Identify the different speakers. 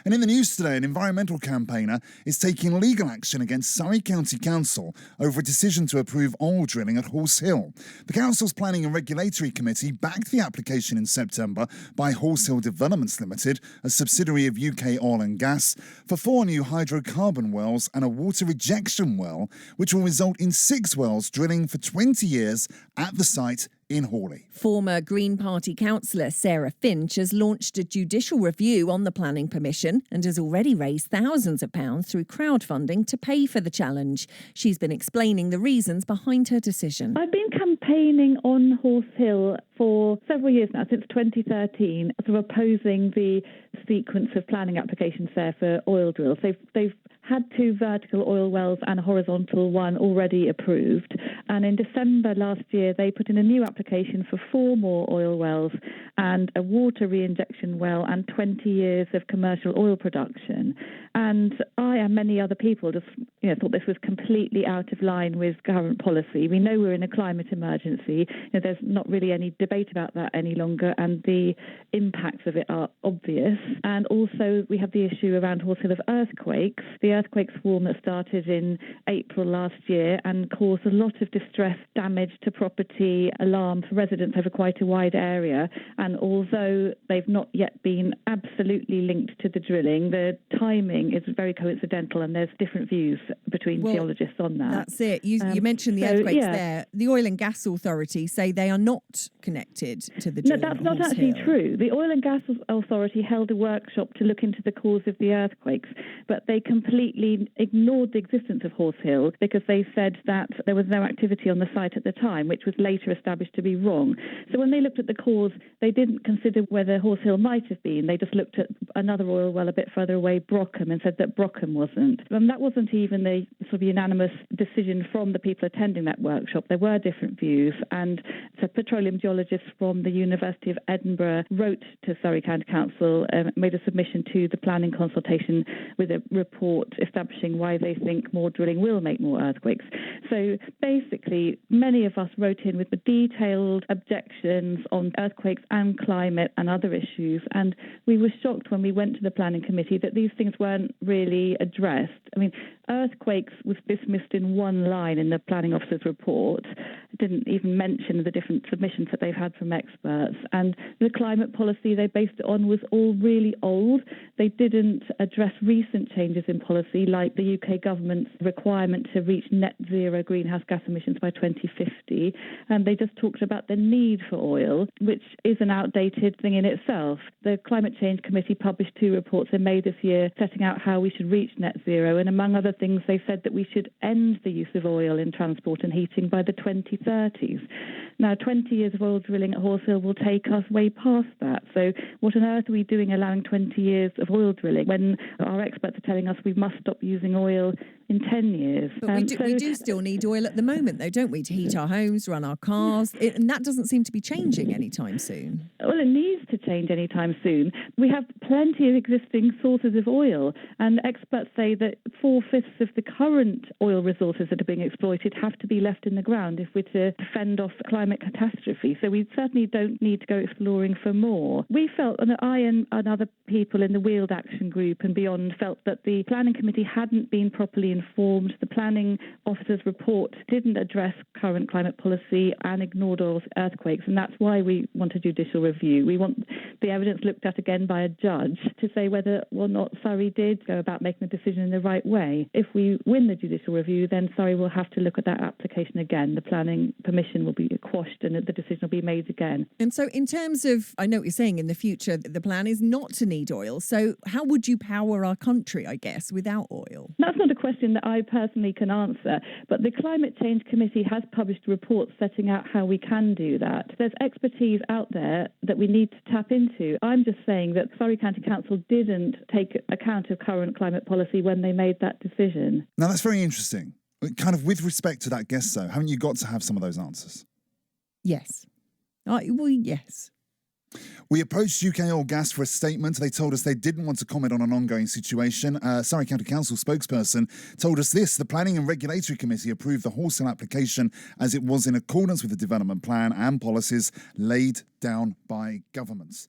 Speaker 1: And in the news today, an environmental campaigner is taking legal action against Surrey County Council over a decision to approve oil drilling at Horse Hill. The council's Planning and Regulatory Committee backed the application in September by Horse Hill Developments Limited, a subsidiary of UK Oil and Gas, for 4 new hydrocarbon wells and a water rejection well, which will result in 6 wells drilling for 20 years at the site in Hawley.
Speaker 2: Former Green Party councillor Sarah Finch has launched a judicial review on the planning permission and has already raised thousands of pounds through crowdfunding to pay for the challenge. She's been explaining the reasons behind her decision.
Speaker 3: I've been campaigning on Horse Hill for several years now, since 2013, sort of opposing the sequence of planning applications there for oil drills. They've had 2 vertical oil wells and a horizontal one already approved. And in December last year, they put in a new application for 4 more oil wells and a water reinjection well and 20 years of commercial oil production. And I and many other people just thought this was completely out of line with current policy. We know we're in a climate emergency. There's not really any debate about that any longer, and the impacts of it are obvious. And also we have the issue around Horse Hill of earthquakes. The earthquake swarm that started in April last year and caused a lot of distress, damage to property, alarm for residents over quite a wide area. And although they've not yet been absolutely linked to the drilling, the timing is very coincidental and there's different views between geologists on that.
Speaker 2: That's it. You mentioned the earthquakes there. The Oil and Gas Authority say they are not connected to the drilling.
Speaker 3: No, that's not actually true. The Oil and Gas Authority held a workshop to look into the cause of the earthquakes, but they completely ignored the existence of Horse Hill because they said that there was no activity on the site at the time, which was later established to be wrong. So when they looked at the cause, they didn't consider whether Horse Hill might have been. They just looked at another oil well a bit further away, Brockham, and said that Brockham wasn't. And that wasn't even the sort of unanimous decision from the people attending that workshop. There were different views, and so petroleum geologists from the University of Edinburgh wrote to Surrey County Council, made a submission to the planning consultation with a report establishing why they think more drilling will make more earthquakes. So basically, many of us wrote in with the detailed objections on earthquakes and climate and other issues, and we were shocked when we went to the planning committee that these things weren't really addressed. I mean, earthquakes was dismissed in one line in the planning officer's report. It didn't even mention the different submissions that they've had from experts. And the climate policy they based it on was all really old. They didn't address recent changes in policy, like the UK government's requirement to reach net zero greenhouse gas emissions by 2050. And they just talked about the need for oil, which is an outdated thing in itself. The Climate Change Committee published 2 reports in May this year setting out how we should reach net zero. And among other things, they said that we should end the use of oil in transport and heating by the 2030s. Now, 20 years of oil drilling at Horse Hill will take us way past that. So what on earth are we doing allowing 20 years of oil drilling when our experts are telling us we must stop using oil in 10 years?
Speaker 2: But we do still need oil at the moment, though, don't we, to heat our homes, run our cars? And that doesn't seem to be changing anytime soon.
Speaker 3: Well, it needs to change anytime soon. We have plenty of existing sources of oil, and experts say that 4/5 of the current oil resources that are being exploited have to be left in the ground if we're to fend off climate catastrophe. So we certainly don't need to go exploring for more. We felt, and I and other people in the Wheeled Action Group and beyond felt that the planning committee hadn't been properly informed. The planning officer's report didn't address current climate policy and ignored earthquakes, and that's why we want a judicial review. We want the evidence looked at again by a judge to say whether or not Surrey did go about making the decision in the right way. If we win the judicial review, then Surrey will have to look at that application again. The planning permission will be quashed and the decision will be made again.
Speaker 2: And so in terms of, I know what you're saying, in the future, the plan is not to need oil. So how would you power our country, I guess, without oil?
Speaker 3: That's not a question that I personally can answer, but the Climate Change Committee has published reports setting out how we can do that. There's expertise out there that we need to tap into. I'm just saying that Surrey County Council didn't take account of current climate policy when they made that decision.
Speaker 1: Now, that's very interesting. Kind of with respect to that guess, though, haven't you got to have some of those answers?
Speaker 2: Yes. Yes.
Speaker 1: We approached UK Oil Gas for a statement. They told us they didn't want to comment on an ongoing situation. Surrey County Council spokesperson told us this: the Planning and Regulatory Committee approved the Horse Hill application as it was in accordance with the development plan and policies laid down by governments.